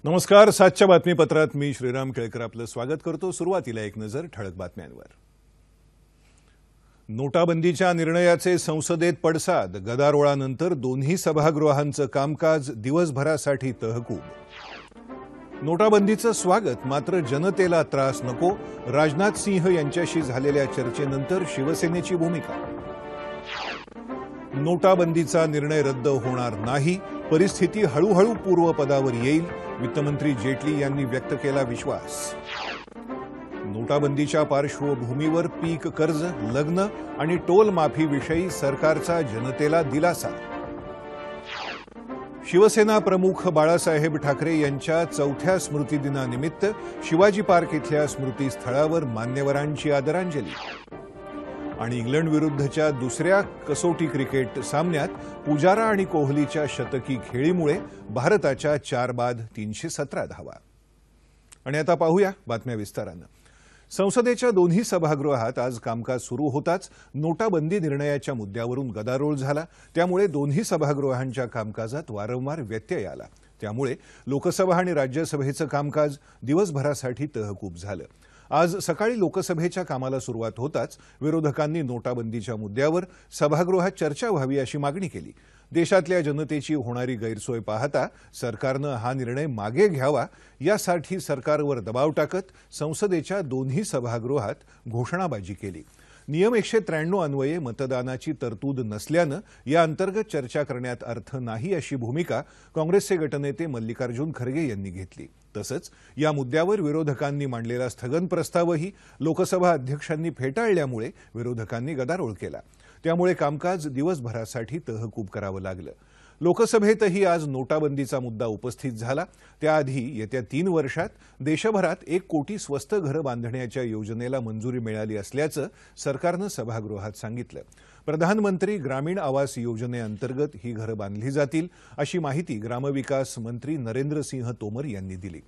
नमस्कार. 7च्या बातमीपत्रात मी श्रीराम केळकर आपलं स्वागत करतो. सुरुवातीला एक नजर ठळक बातम्यांवर. नोटाबंदीच्या निर्णयाचे संसदेत पडसाद. गदारोळानंतर दोन्ही सभागृहांचं कामकाज दिवसभरासाठी तहकूब. नोटाबंदीचं स्वागत, मात्र जनतेला त्रास नको. राजनाथ सिंह यांच्याशी झालेल्या चर्चेनंतर शिवसेनेची भूमिका. नोटाबंदीचा निर्णय रद्द होणार नाही. परिस्थिती हळूहळू पूर्वपदावर येईल. वित्तमंत्री जेटली यांनी व्यक्त केला विश्वास. नोटाबंदीच्या पार्श्वभूमीवर पीक कर्ज, लग्न आणि टोल माफीविषयी सरकारचा जनतेला दिलासा. शिवसेना प्रमुख बाळासाहेब ठाकरे यांच्या 4थ्या स्मृतिदिनानिमित्त शिवाजी पार्क इथल्या स्मृतीस्थळावर मान्यवरांची आदरांजली. आणि इंग्लंड विरुद्धच्या दुसऱ्या कसोटी क्रिकेट सामन्यात पुजारा आणि कोहलीच्या शतकी खेळीमुळे भारताच्या 4 बाद 317 धावा. आणि आता पाहूया बातम्या विस्तारानं. संसदेच्या दोन्ही सभागृहात आज कामकाज सुरू होताच नोटाबंदी निर्णयाच्या मुद्द्यावरून गदारोळ झाला. त्यामुळे दोन्ही सभागृहांच्या कामकाजात वारंवार व्यत्यय आला. त्यामुळे लोकसभा आणि राज्यसभेचं कामकाज दिवसभरासाठी तहकूब झालं. आज सकाळी लोकसभेच्या कामाला सुरुवात होताच विरोधकांनी नोटाबंदीच्या मुद्द्यावर सभागृहात चर्चा व्हावी अशी मागणी केली. देशातल्या जनतेची होणारी गैरसोय पाहता सरकारनं हा निर्णय मागे घ्यावा यासाठी सरकारवर दबाव टाकत संसदेच्या दोन्ही सभागृहात घोषणाबाजी केली. नियम 193 अन्वये मतदानाची तरतूद नसल्यानं या अंतर्गत चर्चा करण्यात अर्थ नाही अशी भूमिका काँग्रेसचे गटनेते मल्लिकार्जुन खरगे यांनी घेतली. तसंच या मुद्द्यावर विरोधकांनी मांडलेला स्थगन प्रस्तावही लोकसभा अध्यक्षांनी फेटाळल्यामुळे विरोधकांनी गदारोळ केला. त्यामुळे कामकाज दिवसभरासाठी तहकूब करावं लागलं. लोकसभेतही आज नोटाबंदीचा मुद्दा उपस्थित झाला. त्याआधी येत्या 3 वर्षात देशभरात 1 कोटी स्वस्त घरं बांधण्याच्या योजनेला मंजुरी मिळाली असल्याचं सरकारनं सभागृहात सांगितलं. प्रधानमंत्री ग्रामीण आवास योजनेअंतर्गत ही घरं बांधली जातील अशी माहिती ग्रामविकास मंत्री नरेंद्र सिंह तोमर यांनी दिली.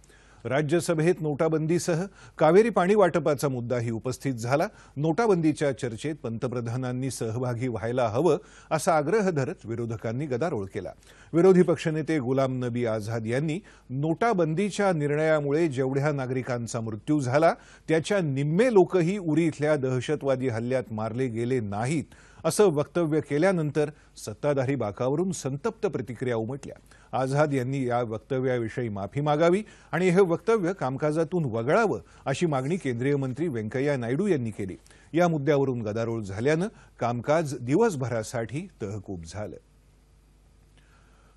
राज्यसभेत नोटाबंदीसह कावेरी पाणी वाटपाचा मुद्दाही उपस्थित झाला. नोटाबंदीच्या चर्चेत पंतप्रधानांनी सहभागी व्हायला हवं असा आग्रह धरत विरोधकांनी गदारोळ केला. विरोधी पक्षनेते गुलाम नबी आझाद यांनी नोटाबंदीच्या निर्णयामुळे जेवढ्या नागरिकांचा मृत्यू झाला त्याच्या निम्मे लोकही उरी इथल्या दहशतवादी हल्ल्यात मारले गेले नाहीत असं वक्तव्य केल्यानंतर सत्ताधारी बाकावरून संतप्त प्रतिक्रिया उमटल्या. आझाद यांनी या वक्तव्याविषयी माफी मागावी आणि हे वक्तव्य कामकाजातून वगळावं अशी मागणी केंद्रीय मंत्री व्यंकय्या नायडू यांनी केली. या मुद्द्यावरून गदारोळ झाल्यानं कामकाज दिवसभरासाठी तहकूब झालं.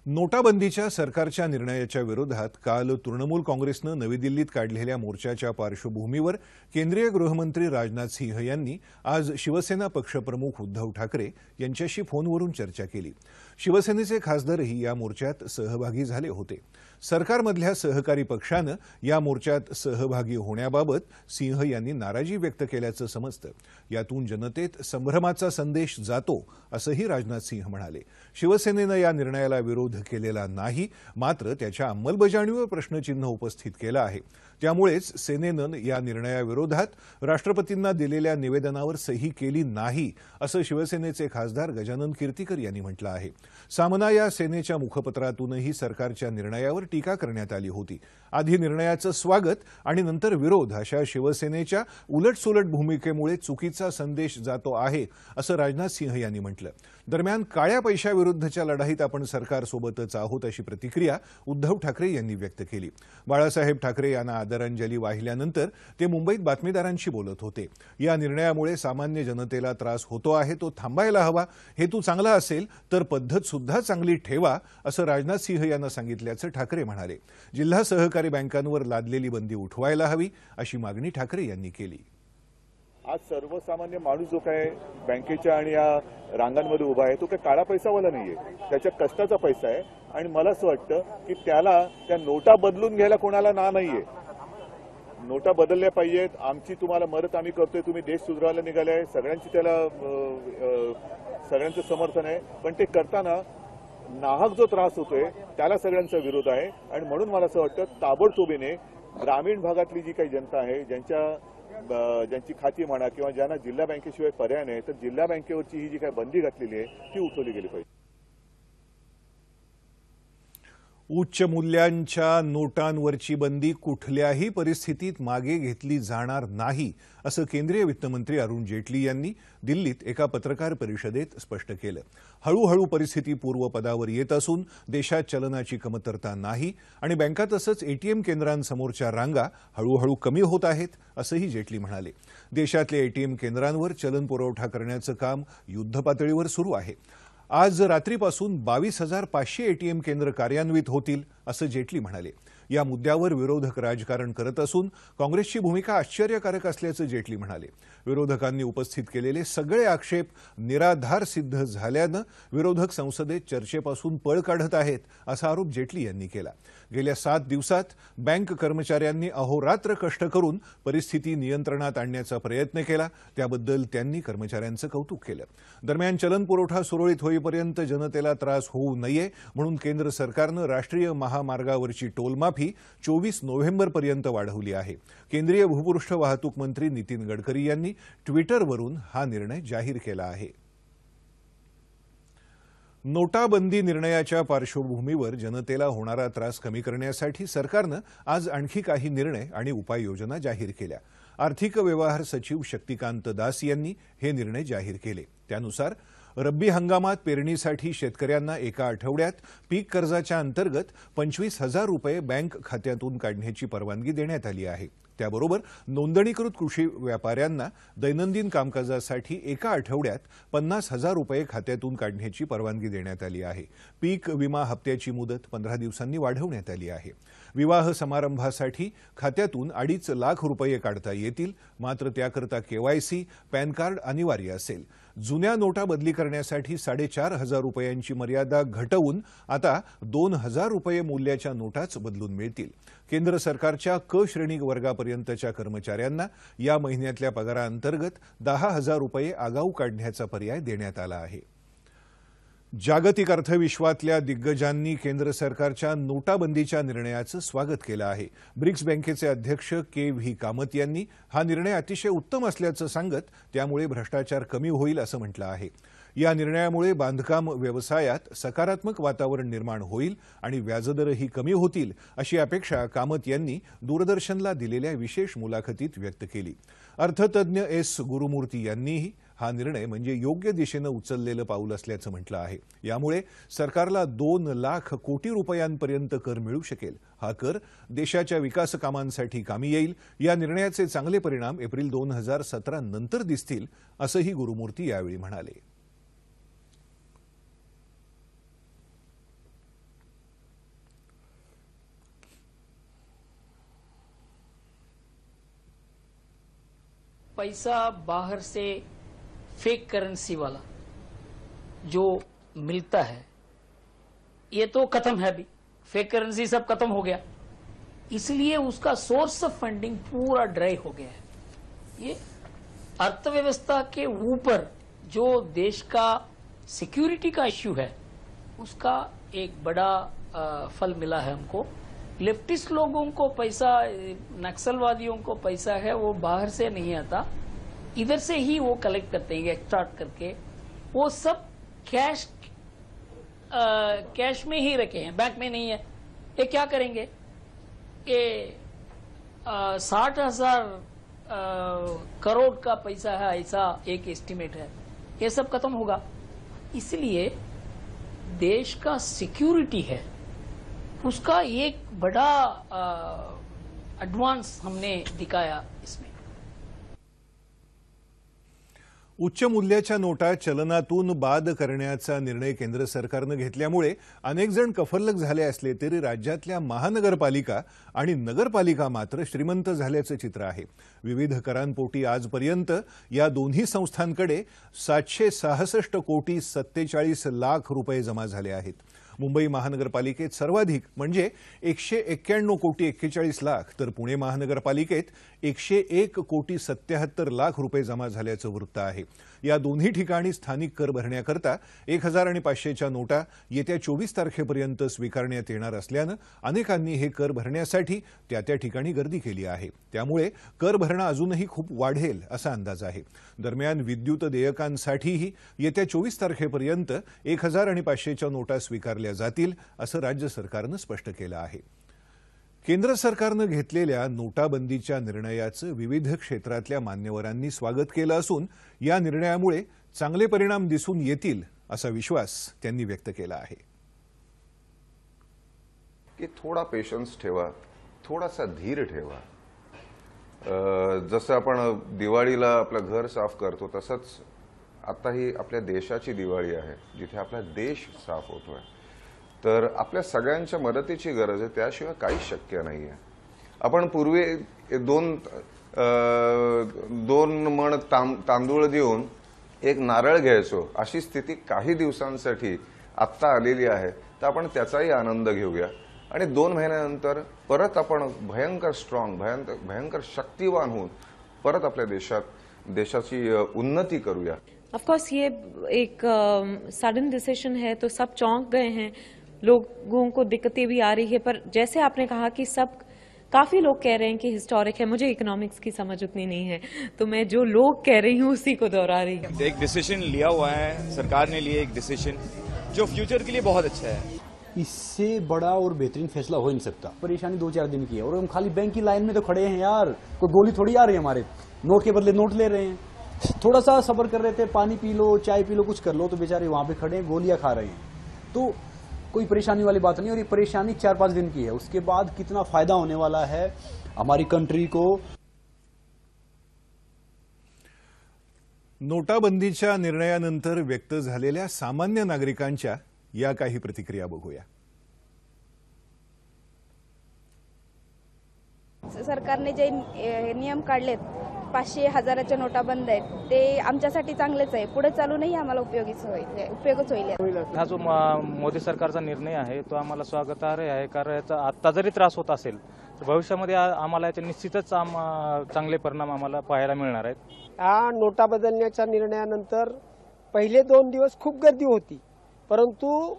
नोटाबंदीच्या सरकारच्या निर्णयाच्या विरोधात काल तृणमूल काँग्रेसनं नवी दिल्लीत काढलेल्या मोर्चाच्या पार्श्वभूमीवर केंद्रीय गृहमंत्री राजनाथ सिंह यांनी आज शिवसेना पक्षप्रमुख उद्धव ठाकरे यांच्याशी फोनवरून चर्चा केली. शिवसेनेचे खासदारही या मोर्चात सहभागी झाले होते. सरकारमधल्या सहकारी पक्षानं या मोर्चात सहभागी होण्याबाबत सिंह यांनी नाराजी व्यक्त केल्याचं समजतं. यातून जनतेत संभ्रमाचा संदेश जातो असंही राजनाथ सिंह म्हणाले. शिवसेनेनं या निर्णयाला विरोध केलेला नाही, मात्र त्याच्या अंमलबजावणीवर प्रश्नचिन्ह उपस्थित केलं आहे. त्यामुळेच सेनेनं या निर्णयाविरोधात राष्ट्रपतींना दिलेल्या निवेदनावर सही केली नाही असं शिवसेनेचे खासदार गजानन कीर्तिकर यांनी म्हटलं आहे. सामना या सेनेच्या मुखपत्रातूनही सरकारच्या निर्णयावर टीका करण्यात आली होती. आधी निर्णयाचं स्वागत आणि नंतर विरोध अशा शिवसेनेच्या उलटसुलट भूमिकेमुळे चुकीचा संदेश जातो आहे असं राजनाथ सिंह यांनी म्हटलं. दरम्यान काळ्या पैशाविरुद्धच्या लढाईत आपण सरकारसोबतच आहोत अशी प्रतिक्रिया उद्धव ठाकरे यांनी व्यक्त केली. बाळासाहेब ठाकरे यांना आदरांजली वाहिल्यानंतर ते मुंबईत बातमीदारांशी बोलत होते. या निर्णयामुळे सामान्य जनतेला त्रास होतो आहे, तो थांबायला हवा. हेतू चांगला असेल तर पद्धत सुद्धा चांगली ठेवा असं राजनाथ सिंह यांना सांगितल्याचं ठाकरे म्हणाले. जिल्हा सहकारी बँकांवर लादलेली बंदी उठवायला हवी अशी मागणी ठाकरे यांनी केली. आज सर्वसामान्य माणूस जो काय बँकेच्या आणि या रांगांमध्ये उभा आहे तो काही काळा पैसावाला नाहीये, त्याच्या कष्टाचा पैसा आहे. आणि मला असं वाटतं की त्याला त्या नोटा बदलून घ्यायला कोणाला नाहीये. नोटा बदलल्या पाहिजेत. आमची तुम्हाला मदत आम्ही करतोय, तुम्ही देश सुधारायला निघालाय, सगळ्यांची त्याला सगळ्यांचं समर्थन आहे. पण ते करताना नाहक जो त्रास होतोय त्याला सगळ्यांचा विरोध आहे. आणि म्हणून मला असं वाटतं ताबडतोबीने ग्रामीण भागातली जी काही जनता आहे, ज्यांची खाती म्हणा किंवा ज्यांना जिल्हा बँकेशिवाय पर्याय नाही, तर जिल्हा बँकेवरची ही जी काही बंदी घातलेली आहे ती उठवली गेली पाहिजे. उच्च मूल्यांच्या नोटांवरची बंदी कुठल्याही परिस्थितीत मागे घेतली जाणार नाही असं केंद्रीय वित्तमंत्री अरुण जेटली यांनी दिल्लीत एका पत्रकार परिषदेत स्पष्ट केलं। हळूहळू परिस्थिती पूर्वपदावर येत असून देशात चलनाची कमतरता नाही आणि बँका तसंच एटीएम केंद्रांसमोरच्या रांगा हळूहळू कमी होत आहेत असंही जेटली म्हणाले। देशातल्या एटीएम केंद्रांवर चलन पुरवठा करण्याचं काम युद्धपातळीवर सुरू आहे। आज रात्रीपासून 22,500 एटीएम केंद्र कार्यान्वित होतील असं जेटली म्हणाले। या मुद्द्यावर विरोधक राजकारण करत असून काँग्रेसची भूमिका आश्चर्यकारक असल्याचं जेटली म्हणाले। विरोधकांनी उपस्थित केलेले सगळे आक्षेप निराधार सिद्ध झाल्यानं विरोधक संसदेत चर्चेपासून पळ काढत आहेत असा आरोप जेटली यांनी केला। गेल्या 7 दिवसात बँक कर्मचाऱ्यांनी अहोरात्र कष्ट करून परिस्थिती नियंत्रणात आणण्याचा प्रयत्न केला, त्याबद्दल त्यांनी कर्मचाऱ्यांचं कौतुक केलं। दरम्यान चलन पुरवठा सुरळीत होईपर्यंत जनतेला त्रास होऊ नये म्हणून केंद्र सरकारनं राष्ट्रीय महामार्गावरची टोलमाफी 24 नोव्हेंबरपर्यंत वाढवली आहे। केंद्रीय भूपृष्ठ वाहतूक मंत्री नितीन गडकरी यांनी ट्विटरवरून हा निर्णय जाहीर केला आहे। नोटाबंदी निर्णयाच्या पार्श्वभूमीवर जनतेला होणारा त्रास कमी करण्यासाठी सरकारनं आज आणखी काही निर्णय आणि उपाययोजना जाहीर केल्या। आर्थिक व्यवहार सचिव शक्तिकांत दास यांनी हे निर्णय जाहीर केले। त्यानुसार रब्बी हंगामात पेरणीसाठी शेतकऱ्यांना एका आठवड्यात पीक कर्जाच्या अंतर्गत 25,000 रुपये बँक खात्यातून काढण्याची परवानगी देण्यात आली आहे। त्याबरोबर नोंदणीकृत कृषी व्यापाऱ्यांना दैनंदिन कामकाजासाठी एका आठवड्यात 50,000 रुपये खात्यातून काढण्याची परवानगी देण्यात आली आहे। पीक विमा हप्त्याची मुदत 15 दिवसांनी वाढवण्यात आली आहे। विवाह समारंभासाठी खात्यातून 2.5 लाख रुपये काढता येतील, मात्र त्याकरता केवायसी पॅन कार्ड अनिवार्य असेल। जुन्या नोटा बदली करण्यासाठी 4,500 रुपयांची मर्यादा घटवून आता 2,000 रुपये मूल्याच्या नोटाच बदलून मिळतील। केंद्र सरकारच्या क श्रेणी वर्गापर्यंतच्या कर्मचाऱ्यांना या महिन्यातल्या पगाराअंतर्गत 10,000 रुपये आगाऊ काढण्याचा पर्याय देण्यात आला आहे। जागतिक अर्थविश्वातल्या दिग्गजांनी केंद्र सरकारच्या नोटाबंदीच्या निर्णयाचं स्वागत केलं आहे। ब्रिक्स बँकेचे अध्यक्ष के.व्ही. कामत यांनी हा निर्णय अतिशय उत्तम असल्याचं सांगत त्यामुळे भ्रष्टाचार कमी होईल असं म्हटलं आहे। या निर्णयामुळे बांधकाम व्यवसायात सकारात्मक वातावरण निर्माण होईल आणि व्याजदरही कमी होतील अशी अपेक्षा कामत यांनी दूरदर्शनला दिलेल्या विशेष मुलाखतीत व्यक्त केली। अर्थतज्ञ एस. गुरुमूर्ती यांनीही हा निर्णय म्हणजे योग्य दिशेने उचललेलं पाऊल असल्याचं म्हटलं आहे। यामुळे सरकारला 2 लाख कोटी रुपयांपर्यंत कर मिळू शकेल। हा कर देशाच्या विकास कामांसाठी कामी येईल। या निर्णयाचे चांगले परिणाम एप्रिल 2017 नंतर दिसतील असंही गुरुमूर्ती यावेळी म्हणाले। पैसा बाहर से फेक करेंसी वाला जो मिलता है ये तो खत्म है। अभी फेक करेंसी सब खत्म हो गया, इसलिए उसका सोर्स ऑफ फंडिंग पूरा ड्राई हो गया है। ये अर्थव्यवस्था के ऊपर जो देश का सिक्योरिटी का इश्यू है उसका एक बड़ा फल मिला है हमको। लेफ्टिस्ट लोगों को पैसा, नक्सलवादियों को पैसा है वो बाहर से नहीं आता, इधर से ही वो कलेक्ट करते हैं एक्सट्रैक्ट करके। वो सब कैश में ही रखे हैं, बैंक में नहीं है। ये क्या करेंगे कि 60,000 करोड़ का पैसा है, ऐसा एक एस्टिमेट है। ये सब खत्म होगा, इसलिए देश का सिक्योरिटी है उसका एक बड़ा एडवांस हमने दिखाया इसमें। उच्च मूल्याच्या नोटा चलनातून बाद करण्याचा निर्णय केंद्र सरकारनं घेतल्यामुळे अनेक जण कफल्लक झाले असले तरी राज्यातल्या महानगरपालिका आणि नगरपालिका मात्र श्रीमंत झाल्याचं चित्र आहे। विविध करांपोटी आजपर्यंत या दोन्ही संस्थांकडे 766 कोटी 47 लाख रुपये जमा झाले आहेत। मुंबई महानगरपालिकेत सर्वाधिक म्हणजे 191 कोटी 41 लाख, तर पुणे महानगरपालिकेत 101 कोटी 77 लाख रुपये जमा झाल्याचं वृत्त आहे। या दोन्ही ठिकाणी स्थानिक कर भरण्याकरता 1000 आणि 500च्या नोटा येत्या 24 तारखेपर्यंत स्वीकारण्यात येणार असल्यानं अनेकांनी हे कर भरण्यासाठी त्या ठिकाणी गर्दी केली आहे। त्यामुळे कर भरणं अजूनही खूप वाढेल असा अंदाज आहे। दरम्यान विद्युत देयकांसाठीही येत्या 24 तारखेपर्यंत 1000 आणि 500च्या नोटा स्वीकारल्या जातील असं राज्य सरकारनं स्पष्ट केलं आहे। केंद्र सरकारनं घेतलेल्या नोटाबंदीच्या निर्णयाचं विविध क्षेत्रातल्या मान्यवरांनी स्वागत केलं असून या निर्णयामुळे चांगले परिणाम दिसून येतील असा विश्वास त्यांनी व्यक्त केला आहे। की थोडा पेशन्स ठेवा, थोडासा धीर ठेवा। जसं आपण दिवाळीला आपलं घर साफ करतो तसंच आता ही आपल्या देशाची दिवाळी आहे, जिथे आपला देश साफ होतोय। तर आपल्या सगळ्यांच्या मदतीची गरज आहे, त्याशिवाय काहीच शक्य नाहीये। आपण पूर्वी दोन मण तांदूळ देऊन एक नारळ घ्यायचो, अशी स्थिती काही दिवसांसाठी आत्ता आलेली आहे। तर आपण त्याचाही आनंद घेऊया आणि 2 महिन्यानंतर परत आपण भयंकर स्ट्रॉंग, भयंकर शक्तिवान होऊन परत आपल्या देशाची उन्नति करूया। ऑफ कोर्स ये एक सडन डिसीजन है, तो सब चौंक गए हैं, लोगों को दिक्कतें भी आ रही है, पर जैसे आपने कहा कि काफी लोग कह रहे हैं कि हिस्टोरिक है। मुझे इकोनॉमिक्स की समझ उतनी नहीं है, तो मैं जो लोग कह रही हूँ उसी को दोहरा रही हूँ। एक डिसीजन लिया हुआ है, सरकार ने लिया एक डिसीजन जो फ्यूचर के लिए बहुत अच्छा है। इससे बड़ा और बेहतरीन फैसला हो नहीं सकता। परेशानी 2-4 दिन की है और हम खाली बैंक की लाइन में तो खड़े हैं यार, कोई गोली थोड़ी आ रही है हमारे, नोट के बदले नोट ले रहे हैं। थोड़ा सा सब्र कर रहे थे, पानी पी लो, चाय पी लो, कुछ कर लो, तो बेचारे वहां पे खड़े हैं, गोलियां खा रहे हैं। तो कोई परेशानी वाली बात नहीं, और ये परेशानी 4-5 दिन की है, उसके बाद कितना फायदा होने वाला है हमारी कंट्री को। नोटाबंदीच्या निर्णयानंतर व्यक्त झालेल्या सामान्य नागरिकांच्या या काही प्रतिक्रिया बघूया। सरकारने जे नियम काढलेत, 500, 1000च्या नोटा बंद आहेत, ते आमच्यासाठी चांगलेच आहे। पुढे चालूनही आम्हाला उपयोगच होईल। हा जो मोदी सरकारचा निर्णय आहे तो आम्हाला स्वागतार्ह आहे, कारण याचा आता जरी त्रास होत असेल तर भविष्यामध्ये आम्हाला याचे निश्चितच चांगले परिणाम आम्हाला पाहायला मिळणार आहेत। हा नोटा बदलण्याच्या निर्णयानंतर पहिले 2 दिवस खूप गर्दी होती, परंतु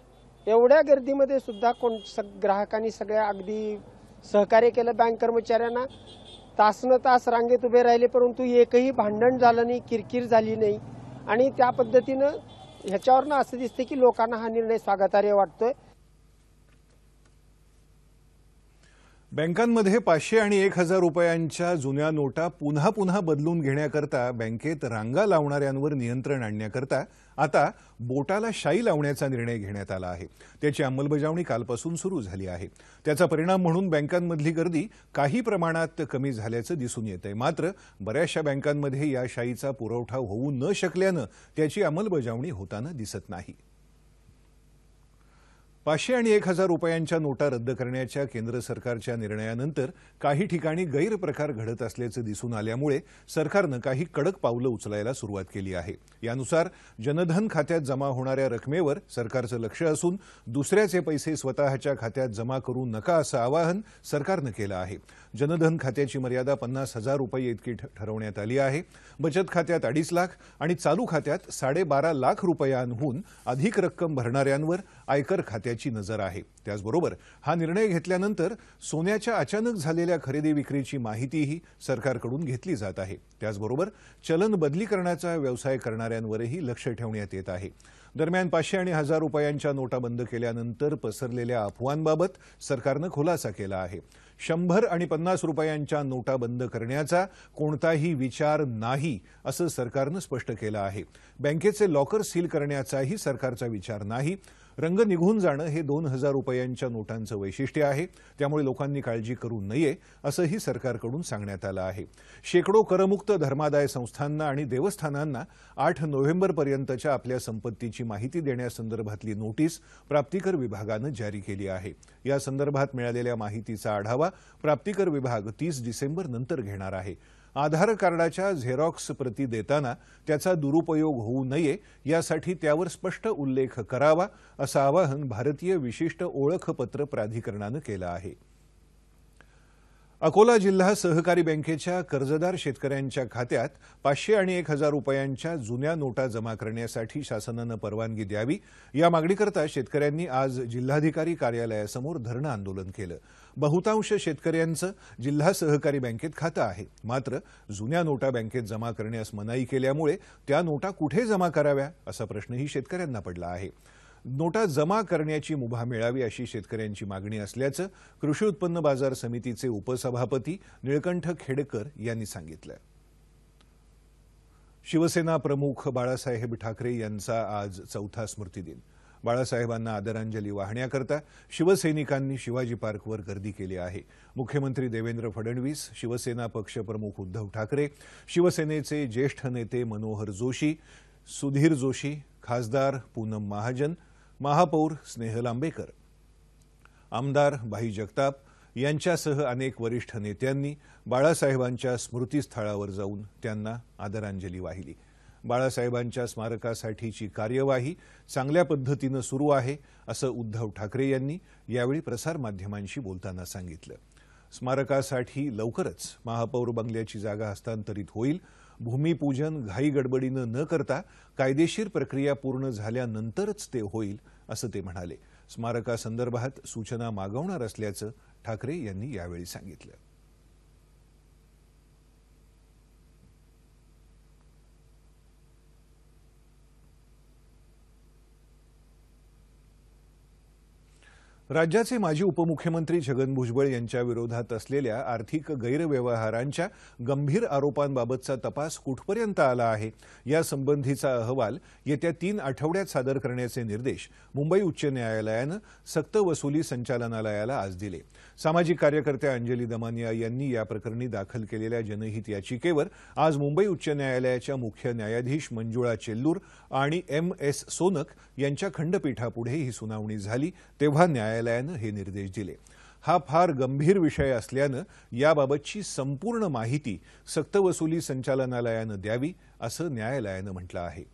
एवढ्या गर्दीमध्ये सुद्धा ग्राहकांनी सगळ्या अगदी सहकार्य केलं। बँक कर्मचाऱ्यांना तासन तास रांगेत उभे राहिले, परंतु एकही भांडण झालं नाही, किरकिर झाली नाही, आणि त्या पद्धतीनं ह्याच्यावरनं असं दिसते की लोकांना हा निर्णय स्वागतार्ह वाटतोय। बँकांमध्ये 500 आणि 1000 रुपयांच्या जुन्या नोटा पुन्हा बदलून घेण्याकरता बँकेत रांगा लावणाऱ्यांवर नियंत्रण आणण्याकरता आता बोटाला शाई लावण्याचा निर्णय घेण्यात आला आहे। त्याची अंमलबजावणी कालपासून सुरू झाली आहे। त्याचा परिणाम म्हणून बँकांमधली गर्दी काही प्रमाणात कमी झाल्याचं दिसून येतंय। मात्र बऱ्याचशा बँकांमध्ये या शाईचा पुरवठा होऊ न शकल्यानं त्याची अंमलबजावणी होताना दिसत नाही। 500 आणि 1000 रुपयांच्या नोटा रद्द करण्याच्या केंद्र सरकारच्या निर्णयानंतर काही ठिकाणी गैरप्रकार घडत असल्याचं दिसून आल्यामुळे सरकारनं काही कडक पावलं उचलायला सुरुवात केली आहे। यानुसार जनधन खात्यात जमा होणाऱ्या रकमेवर सरकारचं लक्ष असून दुसऱ्याचे पैसे स्वतःच्या खात्यात जमा करू नका असं आवाहन सरकारनं केलं आहे। जनधन खात्याची मर्यादा 50,000 रुपये इतकी ठरवण्यात आली आहे। बचत खात्यात 2.5 लाख आणि चालू खात्यात 12.5 लाख रुपयांहून अधिक रक्कम भरणाऱ्यांवर आयकर खात्याची नजर आहे। त्याचबरोबर हा निर्णय घेतल्यानंतर सोन्याच्या अचानक झालेल्या खरेदी विक्रीची माहितीही सरकारकडून घेतली जात आहे। त्याचबरोबर चलन बदलीकरणाचा व्यवसाय करणाऱ्यांवरही लक्ष ठेवण्यात येत आहे। दरम्यान 500 आणि 1000 रुपयांच्या नोटा बंद केल्यानंतर पसरलेल्या अफवांबाबत सरकारनं खुलासा केला आहे। 100 आणि 50 रुपयांच्या नोटा बंद करण्याचा कोणताही विचार नाही असं सरकारनं स्पष्ट केलं आहे। बँकेचे लॉकर सील करण्याचाही सरकारचा विचार नाही। रंग निघून जाणं हे 2000 रुपयांच्या नोटांचं वैशिष्ट्य आहे, त्यामुळे लोकांनी काळजी करू नये असंही सरकारकडून सांगण्यात आलं आहे। शेकडो करमुक्त धर्मादाय संस्थांना आणि देवस्थानांना 8 नोव्हेंबरपर्यंतच्या आपल्या संपत्तीची माहिती देण्यासंदर्भातली नोटीस प्राप्तिकर विभागानं जारी केली आहे। या संदर्भात मिळालेल्या माहितीचा आढावा प्राप्तिकर विभाग 30 डिसेंबर नंतर घेणार आहे। आधार कार्डाच्या झेरॉक्स प्रती देताना त्याचा दुरुपयोग होऊ नये यासाठी त्यावर स्पष्ट उल्लेख करावा असं आवाहन भारतीय विशिष्ट ओळखपत्र प्राधिकरणानं केलं आहे। अकोला जिल्हा सहकारी बँकेच्या कर्जदार शेतकऱ्यांच्या खात्यात 500 आणि 1000 रुपयांच्या जुन्या नोटा जमा करण्यासाठी शासनानं परवानगी द्यावी या मागणीकरता शेतकऱ्यांनी आज जिल्हाधिकारी कार्यालयासमोर धरणं आंदोलन केलं। बहुतांश शेतकऱ्यांचं जिल्हा सहकारी बँकेत खातं आहे, मात्र जुन्या नोटा बँकेत जमा करण्यास मनाई केल्यामुळे त्या नोटा कुठे जमा कराव्या असा प्रश्नही शेतकऱ्यांना पडला आहे। नोटा जमा करण्याची मुभा मिळावी अशी शेतकऱ्यांची मागणी असल्याचं कृषी उत्पन्न बाजार समितीचे उपसभापती निळकंठ खेडकर यांनी सांगितलं। शिवसेना प्रमुख बाळासाहेब ठाकरे यांचा आज 4था स्मृतिदिन। बाळासाहेबांना आदरांजली वाहण्याकरता शिवसैनिकांनी शिवाजी पार्कवर गर्दी केली आहे। मुख्यमंत्री देवेंद्र फडणवीस, शिवसेना पक्षप्रमुख उद्धव ठाकरे, शिवसेनेचे ज्येष्ठ नेते मनोहर जोशी, सुधीर जोशी, खासदार पूनम महाजन, महापौर स्नेहल आंबेकर, आमदार भाई जगताप यांच्यासह अनेक वरिष्ठ नेत्यांनी बाळासाहेबांच्या स्मृतीस्थळावर जाऊन त्यांना आदरांजली वाहिली। बाळासाहेबांच्या स्मारकासाठीची कार्यवाही चांगल्या पद्धतीनं सुरू आहे असं उद्धव ठाकरे यांनी यावेळी प्रसारमाध्यमांशी बोलताना सांगितलं। स्मारकासाठी लवकरच महापौर बंगल्याची जागा हस्तांतरित होईल। भूमिपूजन घाई गडबडीनं न करता कायदेशीर प्रक्रिया पूर्ण झाल्यानंतरच ते होईल असं ते म्हणाले। स्मारकासंदर्भात सूचना मागवणार असल्याचं ठाकरे यांनी यावेळी सांगितलं। राज्याचे माजी उपमुख्यमंत्री छगन भुजबळ यांच्या विरोधात असलेल्या आर्थिक गैरव्यवहारांच्या गंभीर आरोपांबाबतचा तपास कुठपर्यंत आला आहे यासंबंधीचा अहवाल येत्या 3 आठवड्यात सादर करण्याचे निर्देश मुंबई उच्च न्यायालयानं सक्तवसुली संचालनालयाला आज दिले। सामाजिक कार्यकर्त्या अंजली दमानिया यांनी या प्रकरणी दाखल केलेल्या जनहित याचिकेवर आज मुंबई उच्च न्यायालयाच्या मुख्य न्यायाधीश मंजुळा चेल्लूर आणि MS सोनक यांच्या खंडपीठापुढे ही सुनावणी झाली तेव्हा न्यायालयानं हे निर्देश दिले। हा फार गंभीर विषय असल्यानं याबाबतची संपूर्ण माहिती सक्तवसुली संचालनालयानं द्यावी असं न्यायालयानं म्हटलं आहे।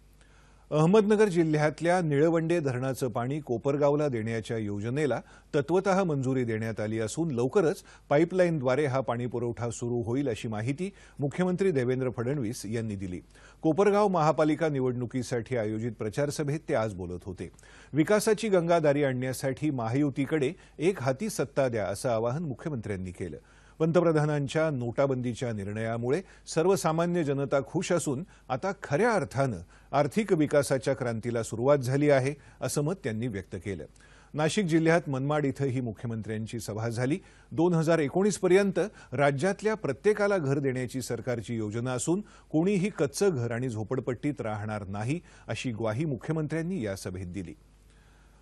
अहमदनगर जिल्ह्यातल्या निळवंडे धरणाचं पाणी कोपरगावला देण्याच्या योजनेला तत्वतः मंजुरी देण्यात आली असून लवकरच पाईपलाईनद्वारे हा पाणीपुरवठा सुरू होईल अशी माहिती मुख्यमंत्री देवेंद्र फडणवीस यांनी दिली। कोपरगाव महापालिका निवडणुकीसाठी आयोजित प्रचार सभेत ते आज बोलत होते। विकासाची गंगादारी आणण्यासाठी महायुतीकडे एक हाती सत्ता द्या असं आवाहन मुख्यमंत्र्यांनी केलं। पंतप्रधानांच्या नोटाबंदीच्या निर्णयामुळे सर्वसामान्य जनता खुश असून आता खऱ्या अर्थानं आर्थिक विकासाच्या क्रांतीला सुरुवात झाली आहे असं मत त्यांनी व्यक्त केलं। नाशिक जिल्ह्यात मनमाड इथंही मुख्यमंत्र्यांची सभा झाली। 2019 पर्यंत राज्यातल्या प्रत्येकाला घर देण्याची सरकारची योजना असून कोणीही कच्चं घर आणि झोपडपट्टीत राहणार नाही अशी ग्वाही मुख्यमंत्र्यांनी या सभेत दिली।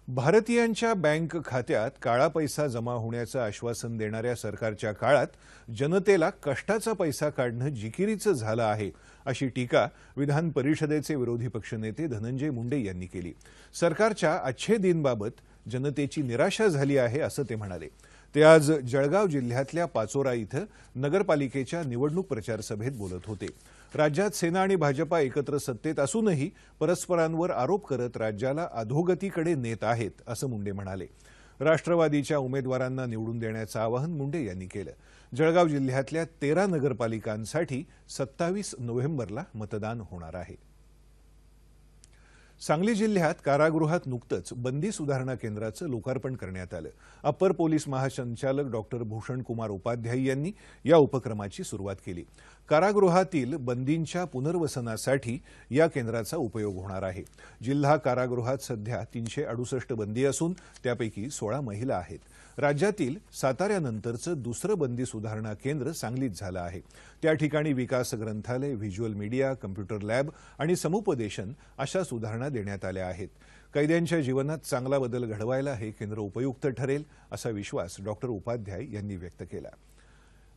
भारतीयांच्या बँक खात्यात काळा पैसा जमा होण्याचं आश्वासन देणाऱ्या सरकारच्या काळात जनतेला कष्टाचा पैसा काढणं जिकिरीचं झालं आहे अशी टीका विधान परिषदेचे विरोधी पक्षनेते धनंजय मुंडे यांनी केली। सरकारच्या अच्छे दिनबाबत जनतेची निराशा झाली आहे असं ते म्हणाले। ते आज जळगाव जिल्ह्यातल्या पाचोरा इथं नगरपालिकेच्या निवडणूक प्रचार सभेत बोलत होते। राज्यात सेना आणि भाजपा एकत्र सत्तेत असूनही परस्परांवर आरोप करत राज्याला अधोगतीकडे नेत आहेत असं मुंडे म्हणाले। राष्ट्रवादीच्या उमेदवारांना निवडून देण्याचं आवाहन मुंडे यांनी केलं। जळगाव जिल्ह्यातल्या 13 नगरपालिकांसाठी 27 नोव्हेंबरला मतदान होणार आहे। सांगली जिल्ह्यात कारागृहात नुकतंच बंदी सुधारणा केंद्राचं लोकार्पण करण्यात आलं। अप्पर पोलीस महासंचालक डॉक्टर भूषण कुमार उपाध्याय यांनी या उपक्रमाची सुरुवात केली। कारागृहातील बंदींच्या पुनर्वसनासाठी या केंद्राचा उपयोग होणार आहे। जिल्हा कारागृहात सध्या 368 बंदी असून त्यापैकी 16 महिला आहेत। राज्यातील साताऱ्यानंतरचं दुसरं बंदी सुधारणा केंद्र सांगलीत झालं आहे। त्या ठिकाणी विकास ग्रंथालय, व्हिज्युअल मीडिया, कम्प्युटर लॅब आणि समुपदेशन अशा सुधारणा देण्यात आल्या आहेत। कैद्यांच्या जीवनात चांगला बदल घडवायला हे केंद्र उपयुक्त ठरेल असा विश्वास डॉक्टर उपाध्याय यांनी व्यक्त केला।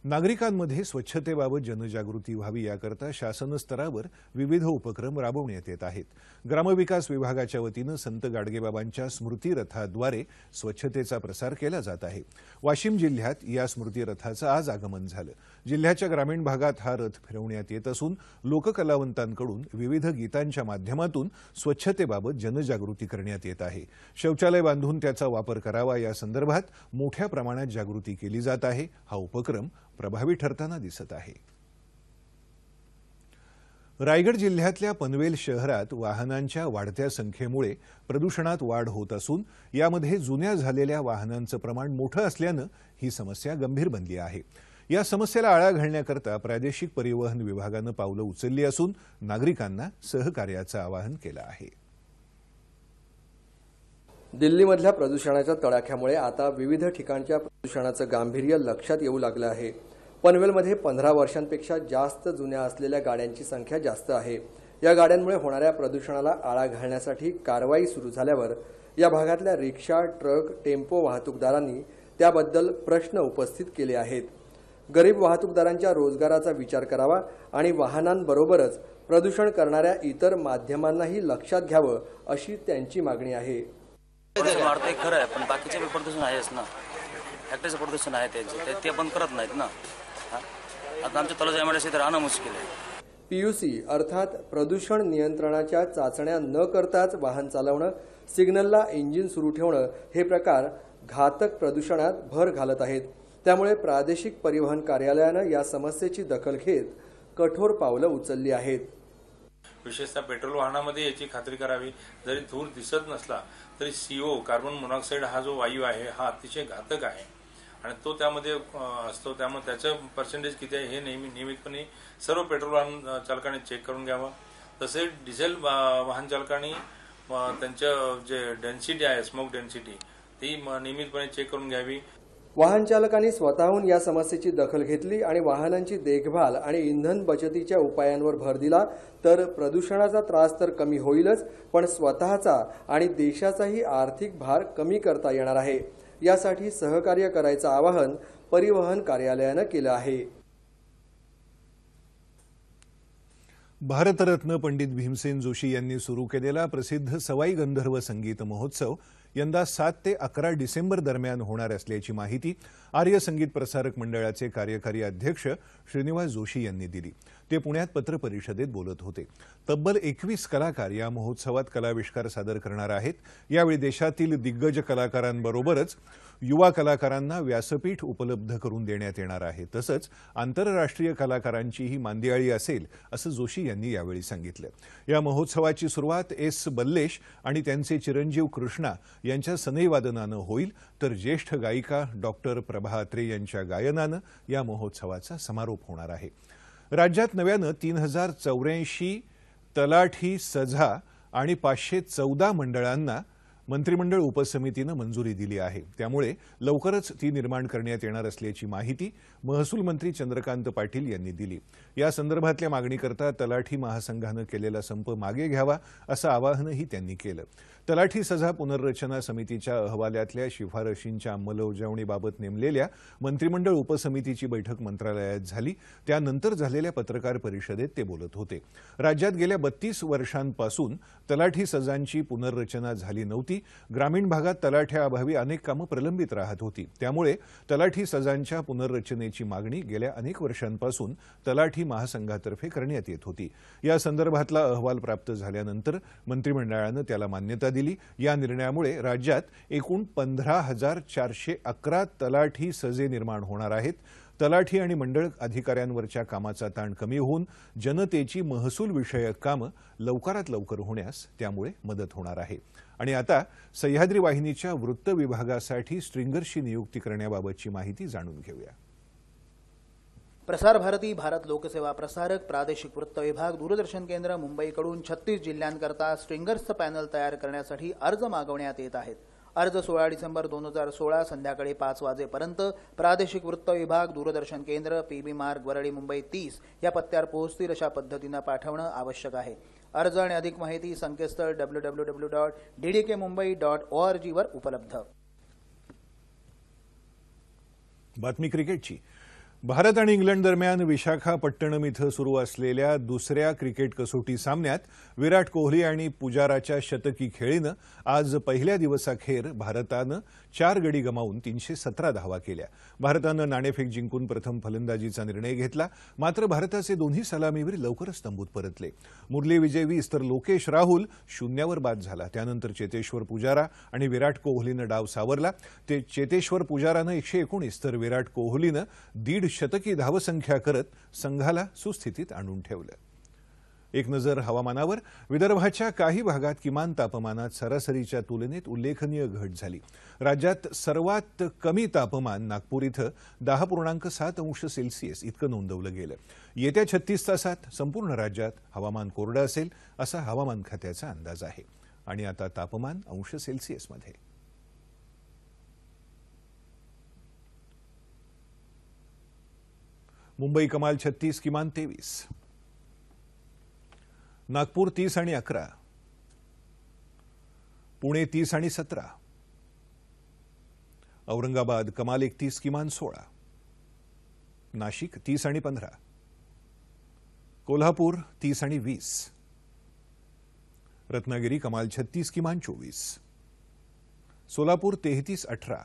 नागरिकांमध्ये स्वच्छतेबाबत जनजागृती व्हावी याकरता शासन स्तरावर विविध उपक्रम राबवण्यात येत आहेत। ग्रामविकास विभागाच्या वतीनं संत गाडगेबाबांच्या स्मृती रथाद्वारे स्वच्छतेचा प्रसार केला जात आहे। वाशिम जिल्ह्यात या स्मृती रथाचं आज आगमन झालं। जिल्ह्याच्या ग्रामीण भागात हा रथ फिरवण्यात येत असून लोककलावंतांकडून विविध गीतांच्या माध्यमातून स्वच्छतेबाबत जनजागृती करण्यात येत आहे। शौचालय बांधून त्याचा वापर करावा या संदर्भात मोठ्या प्रमाणात जागृती केली जात आहे। हा उपक्रम प्रभावी ठरताना दिसत आहे. रायगड जिल्ह्यातल्या पनवेल शहरात वाहनांच्या वाढत्या संख्येमुळे प्रदूषणात वाढ होत असून यामध्ये जुन्या झालेल्या वाहनांचं प्रमाण मोठं असल्यानं ही समस्या गंभीर बनली आहे. या समस्येला आळा घालण्याकरता प्रादेशिक परिवहन विभागानं पावलं उचलली असून नागरिकांना सहकार्याचं आवाहन केलं आहे. दिल्लीमधल्या प्रदूषणाच्या तडाख्यामुळे आता विविध ठिकाणच्या प्रदूषणाचं गांभीर्य लक्षात येऊ लागलं आहे. पनवेलमध्ये 15 वर्षांपेक्षा जास्त जुन्या असलेल्या गाड्यांची संख्या जास्त आहे. या गाड्यांमुळे होणाऱ्या प्रदूषणाला आळा घालण्यासाठी कारवाई सुरू झाल्यावर या भागातल्या रिक्षा, ट्रक, टेम्पो वाहतूकदारांनी त्याबद्दल प्रश्न उपस्थित केले आहेत. गरीब वाहतूकदारांच्या रोजगाराचा विचार करावा आणि वाहनांबरोबरच प्रदूषण करणाऱ्या इतर माध्यमांनाही लक्षात घ्यावं अशी त्यांची मागणी आहे. वाढतंय खरं आहे, पण बाकीचे प्रदूषण आहेच ना. फॅक्टरीचं प्रदूषण आहे त्यांचे, ते पण करत नाहीत ना. आता आमच्या तलाच्या एमआयडीसी तर राहणं मुश्किल आहे. पीयूसी अर्थात प्रदूषण नियंत्रणाच्या चाचण्या न करताच वाहन चालवणं, सिग्नलला इंजिन सुरू ठेवणं हे प्रकार घातक प्रदूषणात भर घालत आहेत. त्यामुळे प्रादेशिक परिवहन कार्यालयानं या समस्येची दखल घेत कठोर पावलं उचलली आहेत. विशेषतः पेट्रोल वाहनामध्ये याची खात्री करावी. जरी धूर दिसत नसला तरी CO कार्बन मोनॉक्साईड हा जो वायू आहे हा अतिशय घातक आहे आणि तो त्यामध्ये असतो. त्यामुळे त्याचं पर्सेंटेज किती आहे हे नियमितपणे सर्व पेट्रोल वाहन चालकांनी चेक करून घ्यावं. तसेच डिझेल वाहन चालकांनी त्यांचं जे डेन्सिटी आहे, स्मोक डेन्सिटी, ती नियमितपणे चेक करून घ्यावी. वाहन चालकांनी स्वतःहून या समस्येची दखल घेतली आणि वाहनांची देखभाल आणि इंधन बचतीच्या उपायांवर भर दिला तर प्रदूषणाचा त्रास तर कमी होईलच, पण स्वतःचा आणि देशाचाही आर्थिक भार कमी करता येणार आहे. यासाठी सहकार्य करायचं आवाहन परिवहन कार्यालयानं केलं आहे. भारतरत्न पंडित भीमसेन जोशी यांनी सुरू केलेला प्रसिद्ध सवाई गंधर्व संगीत महोत्सव यंदा 7 ते 11 डिसेंबर दरम्यान होणार असल्याची माहिती आर्य संगीत प्रसारक मंडळाचे कार्यकारी अध्यक्ष श्रीनिवास जोशी यांनी दिली. ते पुण्यात पत्रपरिषदेत बोलत होते. तब्बल 21 कलाकार या महोत्सवात कलाविष्कार सादर करणार आहेत. यावेळी देशातील दिग्गज कलाकारांबरोबरच युवा कलाकारांना व्यासपीठ उपलब्ध करून देण्यात येणार आहे. तसंच आंतरराष्ट्रीय कलाकारांचीही मांदियाळी असेल असं जोशी यांनी यावेळी सांगितलं. या महोत्सवाची सुरुवात एस बल्लेश आणि त्यांचे चिरंजीव कृष्णा यांच्या सनईवादनानं होईल तर ज्येष्ठ गायिका डॉक्टर प्रभा अत्रे यांच्या गायनानं या महोत्सवाचा समारोप होणार आहे. राज्यात नव्यानं 3084 तलाठी, सझा आणि 514 मंडळांना मंत्रिमंडळ उपसमितीनं मंजुरी दिली आहे. त्यामुळे लवकरच ती निर्माण करण्यात येणार असल्याची माहिती महसूल मंत्री चंद्रकांत पाटील यांनी दिली. या संदर्भातल्या मागणीकरता तलाठी महासंघानं केलेला संप मागे घ्यावा असं आवाहनही त्यांनी केलं. तलाठी सझा पुनर्रचना समितीच्या अहवालातल्या शिफारशींच्या अंमलबजावणीबाबत नेमलेल्या मंत्रिमंडळ उपसमितीची बैठक मंत्रालयात झाली. त्यानंतर झालेल्या पत्रकार परिषदेत ते बोलत होते. राज्यात गेल्या 32 वर्षांपासून तलाठी सजांची पुनर्रचना झाली नव्हती. ग्रामीण भागात तलाठ्याअभावी अनेक कामं प्रलंबित राहत होती. त्यामुळे तलाठी सजांच्या पुनर्रचनेची मागणी गेल्या अनेक वर्षांपासून तलाठी महासंघातर्फे करण्यात येत होती. या संदर्भातला अहवाल प्राप्त झाल्यानंतर मंत्रिमंडळानं त्याला मान्यता दिली. या निर्णयामुळे राज्यात एकूण 15,411 तलाठी सजे निर्माण होणार आहेत. तलाठी आणि मंडळ अधिकाऱ्यांवरच्या कामाचा ताण कमी होऊन जनतेची महसूल विषयक कामं लवकरात लवकर होण्यास त्यामुळे मदत होणार आहे. आणि आता सह्याद्री वाहिनीच्या वृत्त विभागासाठी स्ट्रिंगर्सची नियुक्ती करण्याबाबतची माहिती जाणून घेऊया. प्रसार भारती भारत लोकसेवा प्रसारक प्रादेशिक वृत्त विभाग दूरदर्शन केंद्र मुंबईकडून 36 जिल्ह्यांकरता स्ट्रिंगर्सचं पॅनल तयार करण्यासाठी अर्ज मागवण्यात येत आहेत. अर्ज 16 डिसेंबर 2016 संध्याकाळी 5 वाजेपर्यंत प्रादेशिक वृत्त विभाग दूरदर्शन केंद्र PB मार्ग वरळी मुंबई 30 या पत्त्यावर पोहोचतील अशा पद्धतीनं पाठवणं आवश्यक आहे. अर्ज आणि अधिक माहिती संकेतस्थळ www.ddkmumbai.org वर उपलब्ध. बातमी क्रिकेटची. भारत आणि इंग्लंड दरम्यान विशाखापट्टणम इथं सुरू असलेल्या दुसऱ्या क्रिकेट कसोटी सामन्यात विराट कोहली आणि पुजाराच्या शतकी खेळीनं आज पहिल्या दिवसाखेर भारतानं 4 गडी गमावून 317 धावा केल्या. भारतानं नाणेफेक जिंकून प्रथम फलंदाजीचा निर्णय घेतला. मात्र भारताचे दोन्ही सलामीवीर लवकरच तंबूत परतले. मुरली विजय 20 तर लोकेश राहुल 0वर बाद झाला. त्यानंतर चेतेश्वर पुजारा आणि विराट कोहलीनं डाव सावरला. चेतेश्वर पुजारानं 119 तर विराट कोहलीनं 1.5 शतकी धावसंख्या करत संघाला सुस्थितीत आणून ठेवलं. एक नजर हवामानावर. विदर्भाच्या काही भागात किमान तापमानात सरासरीच्या तुलनेत उल्लेखनीय घट झाली. राज्यात सर्वात कमी तापमान नागपूर इथं 10.7 अंश सेल्सिअस इतकं नोंदवलं गेलं. येत्या 36 तासात संपूर्ण राज्यात हवामान कोरडं असेल असा हवामान खात्याचा अंदाज आहे. आणि आता तापमान अंश सेल्सिअसमध्ये. मुंबई कमाल 36, किमान 23. नागपूर 30 आणि 11. पुणे 30 आणि 17. औरंगाबाद कमाल 31, किमान 16. नाशिक 30 आणि 15. कोल्हापूर 30 आणि 20. रत्नागिरी कमाल 36, किमान 24. सोलापूर 33, 18.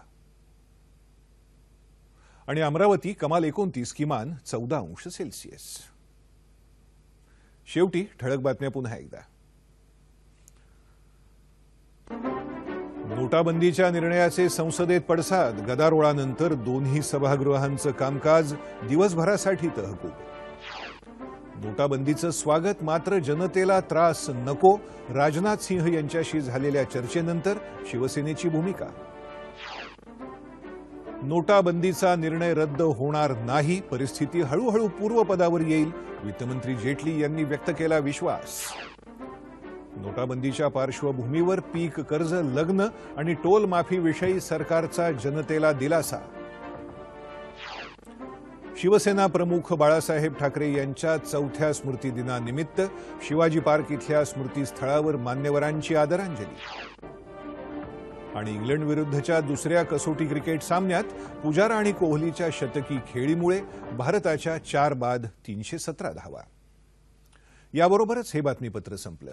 आणि अमरावती कमाल 29, किमान 14 अंश सेल्सिअस. शेवटी ठळक बातम्या पुन्हा एकदा. नोटाबंदीच्या निर्णयाचे संसदेत पडसाद. गदारोळानंतर दोन्ही सभागृहांचं कामकाज दिवसभरासाठी तहकूब. नोटाबंदीचं स्वागत, मात्र जनतेला त्रास नको. राजनाथ सिंह यांच्याशी झालेल्या चर्चेनंतर शिवसेनेची भूमिका. नोटाबंदीचा निर्णय रद्द होणार नाही. परिस्थिती हळूहळू पूर्वपदावर येईल. वित्तमंत्री जेटली यांनी व्यक्त केला विश्वास. नोटाबंदीच्या पार्श्वभूमीवर पीक कर्ज, लग्न आणि टोल माफीविषयी सरकारचा जनतेला दिलासा. शिवसेना प्रमुख बाळासाहेब ठाकरे यांच्या 4थ्या स्मृतिदिनानिमित्त शिवाजी पार्क इथल्या स्मृतीस्थळावर मान्यवरांची आदरांजली. आणि इंग्लंड विरुद्धच्या दुसऱ्या कसोटी क्रिकेट सामन्यात पुजारा आणि कोहलीच्या शतकी खेळीमुळे भारताच्या 4 बाद 317 धावा. याबरोबरच हे बातमीपत्र संपलं.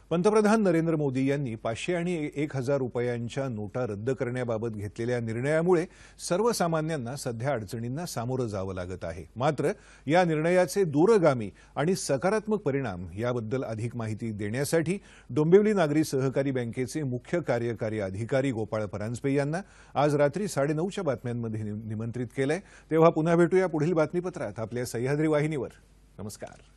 पंतप्रधान नरेंद्र मोदी यांनी 500 आणि 1000 रुपयांच्या नोटा रद्द करण्याबाबत घेतलेल्या निर्णयामुळे सर्वसामान्यांना सध्या अडचणींना सामोरं जावं लागत आहे. मात्र या निर्णयाचे दूरगामी आणि सकारात्मक परिणाम याबद्दल अधिक माहिती देण्यासाठी डोंबिवली नागरी सहकारी बँकेचे मुख्य कार्यकारी अधिकारी गोपाळ परांजपे यांना आज रात्री 9:30च्या बातम्यांमध्ये निमंत्रित केलंय. तेव्हा पुन्हा भेटूया पुढील बातमीपत्रात आपल्या सह्याद्री वाहिनीवर. नमस्कार.